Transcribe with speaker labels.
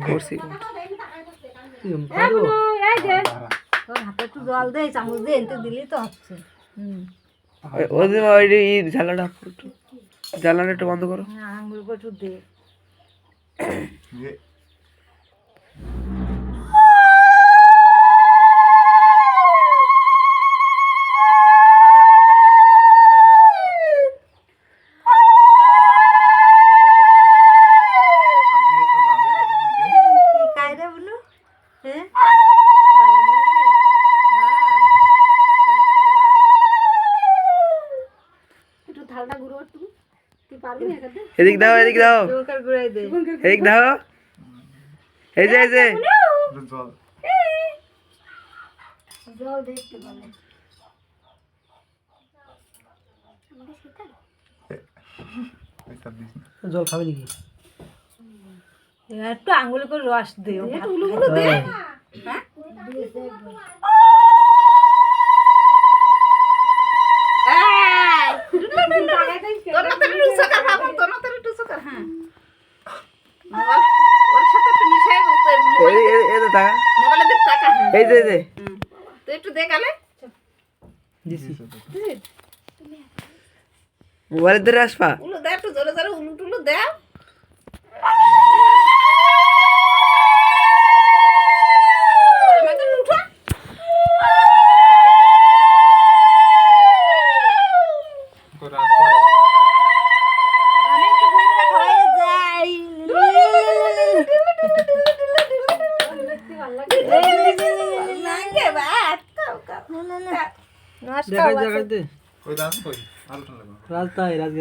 Speaker 1: করছি
Speaker 2: হাতে একটু জল দে, চামচ দে, এনতে দিলেই তো হচ্ছে।
Speaker 1: ওদের ওই ঝালাটা জ্বালানো একটু বন্ধ করো।
Speaker 2: হ্যাঁ, আঙুল করে একটু দে। কি খাই রে বলু? হ্যাঁ, ভালো লাগে?
Speaker 3: একটু থালটা গুঁড়ো একটু, তুই পারবি না এটাতে?
Speaker 1: এদিক দাও এদিক দাও
Speaker 2: চৌকার গুঁড়াই দে।
Speaker 1: এদিক দাও। এই যে
Speaker 3: জল দেখতে পাবে আমাকে সেটা
Speaker 1: জল খাবে নাকি?
Speaker 2: একটু আঙুল করে রস দে। ও ভাত
Speaker 3: উলুগুলো দে।
Speaker 2: হ্যাঁ?
Speaker 3: তোর হাতে টুসু কর বাবা, তোর হাতে টুসু কর। হ্যাঁ, ওর সাথে একটু মিশাই
Speaker 1: এই যে টাকা
Speaker 3: মোবাইলে দেখ টাকা। হ্যাঁ,
Speaker 1: এই যে
Speaker 3: তুই একটু দে গালে।
Speaker 1: দিছি মোবাইলের ধরে আসবা।
Speaker 3: উলু দে, একটু জোরে জোরে উলু টুলু দে। আমাকে উঠা।
Speaker 2: আমি একটু ঘুরে খাওয়াই যাই।
Speaker 3: নাঙ্গে ভাত খাও খাও।
Speaker 2: নমস্কার।
Speaker 1: রাজতাই রাজ